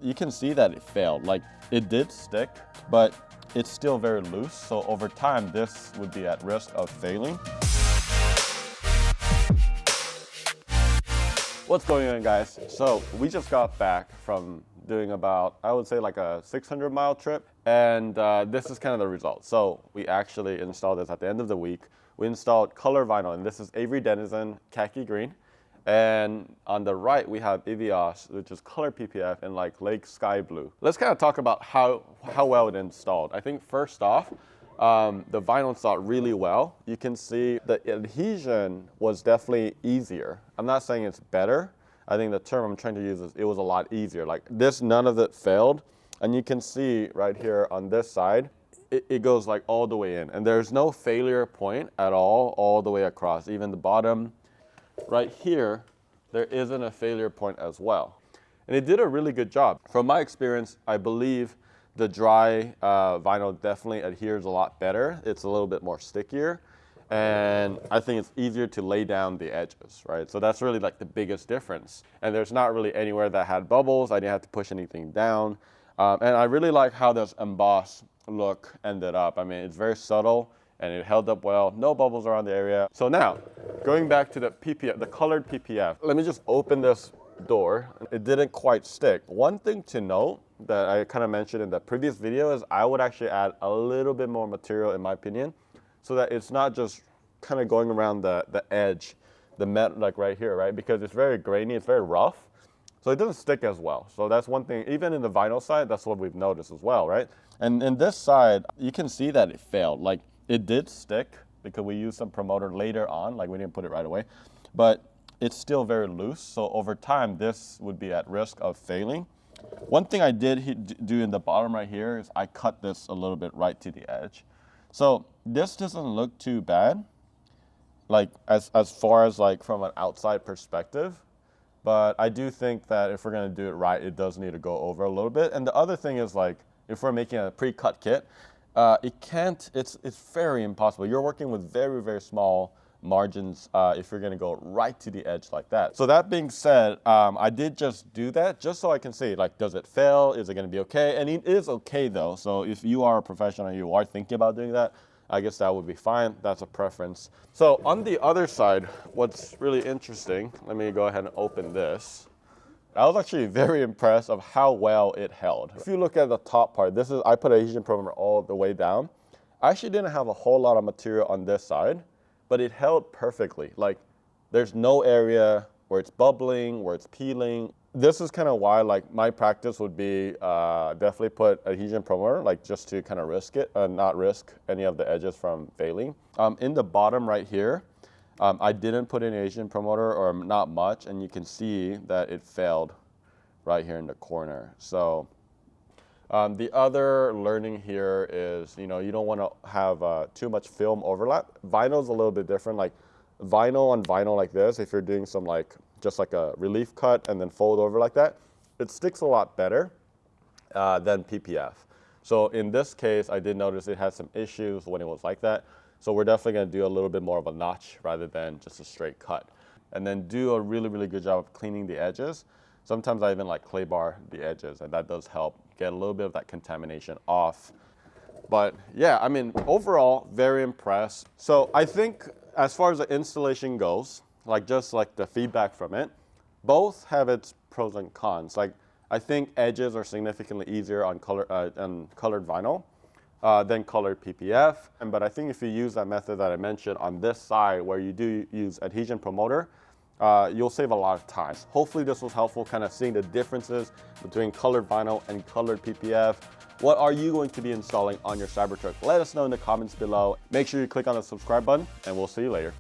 you can see that it failed. Like, it did stick, but it's still very loose. So over time, this would be at risk of failing. What's going on, guys? So we just got back from doing about, I would say, like a 600-mile trip, and this is kind of the result. So we actually installed this at the end of the week. We installed color vinyl, and this is Avery Denizen khaki green, and on the right we have Evios, which is color PPF in like lake sky blue. Let's kind of talk about how well it installed. I think first off, the vinyl installed really well. You can see the adhesion was definitely easier. I'm not saying it's better. I think the term I'm trying to use is it was a lot easier. Like this, none of it failed. And you can see right here on this side, it goes like all the way in. And there's no failure point at all the way across. Even the bottom right here, there isn't a failure point as well. And it did a really good job. From my experience, I believe the dry vinyl definitely adheres a lot better. It's a little bit more stickier. And I think it's easier to lay down the edges, right? So that's really like the biggest difference. And there's not really anywhere that had bubbles. I didn't have to push anything down. And I really like how this embossed look ended up. I mean, it's very subtle and it held up well. No bubbles around the area. So now, going back to the PPF, the colored PPF, let me just open this door. It didn't quite stick. One thing to note that I kind of mentioned in the previous video is I would actually add a little bit more material, in my opinion, so that it's not just kind of going around the edge, the metal, like right here, right? Because it's very grainy, it's very rough, so it doesn't stick as well. So that's one thing, even in the vinyl side, that's what we've noticed as well, right? And in this side, you can see that it failed. Like it did stick because we used some promoter later on, like we didn't put it right away, but it's still very loose. So over time, this would be at risk of failing. One thing I did do in the bottom right here is I cut this a little bit right to the edge. So this doesn't look too bad, like as far as like from an outside perspective, but I do think that if we're gonna do it right, it does need to go over a little bit. And the other thing is, like, if we're making a pre-cut kit, it's very impossible. You're working with very, very small margins if you're gonna go right to the edge like that. So that being said, I did just do that just so I can see, like, does it fail? Is it gonna be okay? And it is okay though. So if you are a professional and you are thinking about doing that, I guess that would be fine. That's a preference. So on the other side, what's really interesting, let me go ahead and open this. I was actually very impressed of how well it held. If you look at the top part, this is, I put adhesion primer all the way down. I actually didn't have a whole lot of material on this side, but it held perfectly. Like, there's no area where it's bubbling, where it's peeling. This is kind of why, like, my practice would be definitely put adhesion primer, like, just to kind of risk it, not risk any of the edges from failing. In the bottom right here, I didn't put any adhesion promoter, or not much, and you can see that it failed right here in the corner. So the other learning here is, you know, you don't want to have too much film overlap. Vinyl's a little bit different. Like vinyl on vinyl like this, if you're doing some like just like a relief cut and then fold over like that, it sticks a lot better than PPF. So in this case, I did notice it had some issues when it was like that. So we're definitely going to do a little bit more of a notch rather than just a straight cut. And then do a really, really good job of cleaning the edges. Sometimes I even like clay bar the edges, and that does help get a little bit of that contamination off. But yeah, I mean, overall, very impressed. So I think as far as the installation goes, like just like the feedback from it, both have its pros and cons. Like I think edges are significantly easier on colored vinyl than colored PPF. But I think if you use that method that I mentioned on this side, where you do use adhesion promoter, you'll save a lot of time. Hopefully this was helpful, kind of seeing the differences between colored vinyl and colored PPF. What are you going to be installing on your Cybertruck? Let us know in the comments below. Make sure you click on the subscribe button, and we'll see you later.